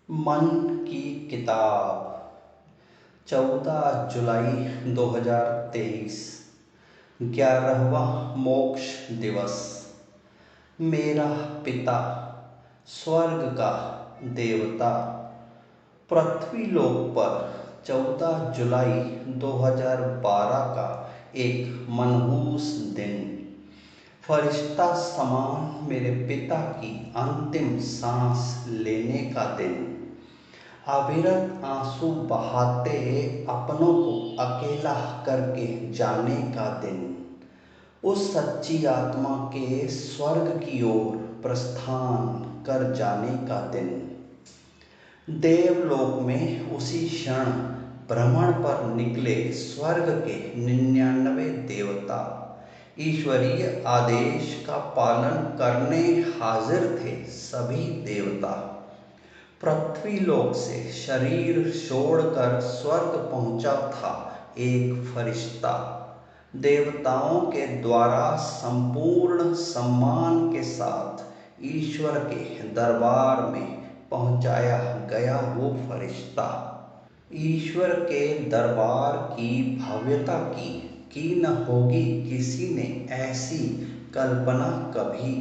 मन की किताब 14 जुलाई 2023। 11वां मोक्ष दिवस। मेरा पिता स्वर्ग का देवता पृथ्वी लोक पर 14 जुलाई 2012 का एक मनहूस दिन, फरिश्ता समान मेरे पिता की अंतिम सांस लेने का दिन, अविरत आंसू बहाते अपनों को अकेला करके जाने का दिन, उस सच्ची आत्मा के स्वर्ग की ओर प्रस्थान कर जाने का दिन। देवलोक में उसी क्षण भ्रमण पर निकले स्वर्ग के 99 देवता ईश्वरीय आदेश का पालन करने हाजिर थे। सभी देवता पृथ्वी लोक से शरीर छोड़कर स्वर्ग पहुंचा था एक फरिश्ता, देवताओं के द्वारा संपूर्ण सम्मान के साथ ईश्वर के दरबार में पहुंचाया गया वो फरिश्ता। ईश्वर के दरबार की भव्यता की न होगी किसी ने ऐसी कल्पना कभी।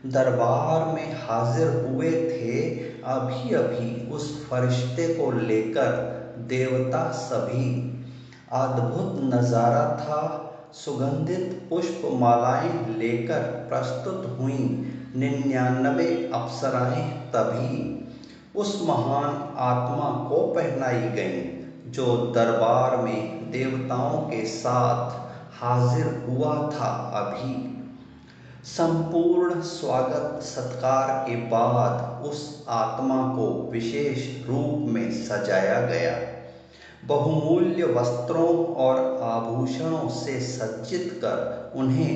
दरबार में हाजिर हुए थे अभी अभी उस फरिश्ते को लेकर देवता सभी। अद्भुत नजारा था। सुगंधित पुष्प मालाएं लेकर प्रस्तुत हुई 99 अप्सराएं तभी उस महान आत्मा को पहनाई गईं जो दरबार में देवताओं के साथ हाजिर हुआ था अभी। संपूर्ण स्वागत सत्कार के बाद उस आत्मा को विशेष रूप में सजाया गया। बहुमूल्य वस्त्रों और आभूषणों से सज्जित कर उन्हें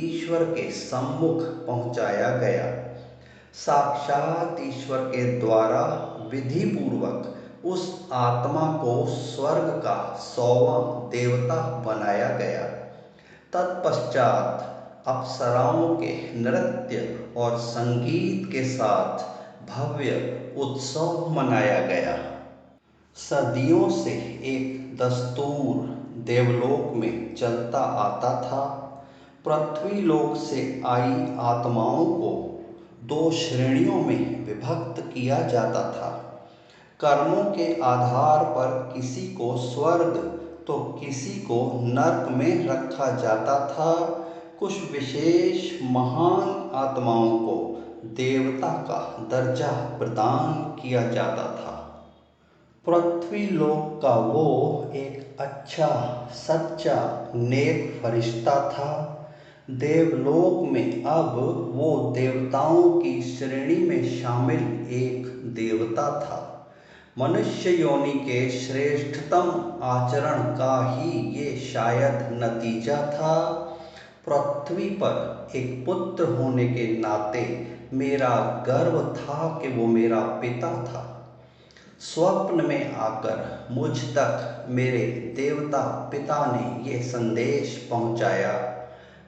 ईश्वर के सम्मुख पहुंचाया गया। साक्षात ईश्वर के द्वारा विधि पूर्वक उस आत्मा को स्वर्ग का 100वां देवता बनाया गया। तत्पश्चात अप्सराओं के नृत्य और संगीत के साथ भव्य उत्सव मनाया गया। सदियों से एक दस्तूर देवलोक में चलता आता था। पृथ्वी लोक से आई आत्माओं को 2 श्रेणियों में विभक्त किया जाता था। कर्मों के आधार पर किसी को स्वर्ग तो किसी को नरक में रखा जाता था। कुछ विशेष महान आत्माओं को देवता का दर्जा प्रदान किया जाता था। पृथ्वी लोक का वो एक अच्छा सच्चा नेक फरिश्ता था। देवलोक में अब वो देवताओं की श्रेणी में शामिल एक देवता था। मनुष्य योनि के श्रेष्ठतम आचरण का ही ये शायद नतीजा था। पृथ्वी पर एक पुत्र होने के नाते मेरा गर्व था कि वो मेरा पिता था। स्वप्न में आकर मुझ तक मेरे देवता पिता ने ये संदेश पहुंचाया।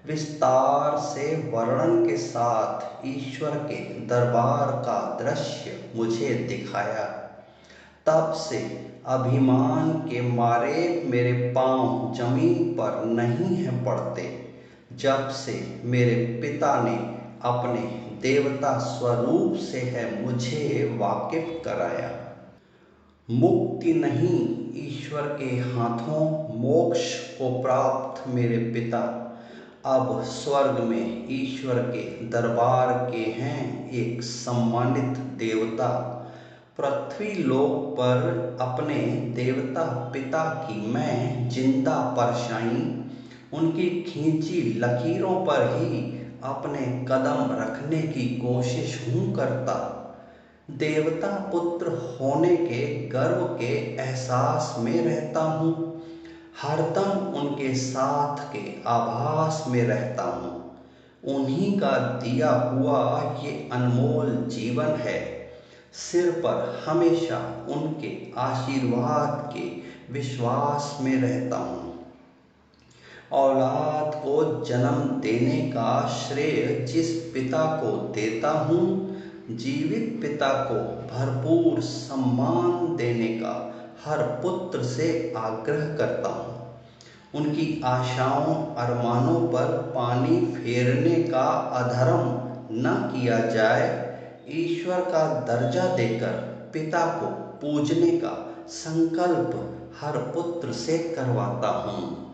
विस्तार से वर्णन के साथ ईश्वर के दरबार का दृश्य मुझे दिखाया। तब से अभिमान के मारे मेरे पांव जमीन पर नहीं हैं पड़ते। जब से मेरे पिता ने अपने देवता स्वरूप से है मुझे वाकिफ कराया। मुक्ति नहीं ईश्वर के हाथों मोक्ष को प्राप्त मेरे पिता अब स्वर्ग में ईश्वर के दरबार के हैं एक सम्मानित देवता। पृथ्वी लोक पर अपने देवता पिता की मैं जिंदा परछाई उनकी खींची लकीरों पर ही अपने कदम रखने की कोशिश हूँ करता। देवता पुत्र होने के गर्व के एहसास में रहता हूँ। हरदम उनके साथ के आभास में रहता हूँ। उन्हीं का दिया हुआ ये अनमोल जीवन है। सिर पर हमेशा उनके आशीर्वाद के विश्वास में रहता हूँ। औलाद को जन्म देने का श्रेय जिस पिता को देता हूँ, जीवित पिता को भरपूर सम्मान देने का हर पुत्र से आग्रह करता हूँ। उनकी आशाओं अरमानों पर पानी फेरने का अधर्म न किया जाए। ईश्वर का दर्जा देकर पिता को पूजने का संकल्प हर पुत्र से करवाता हूँ।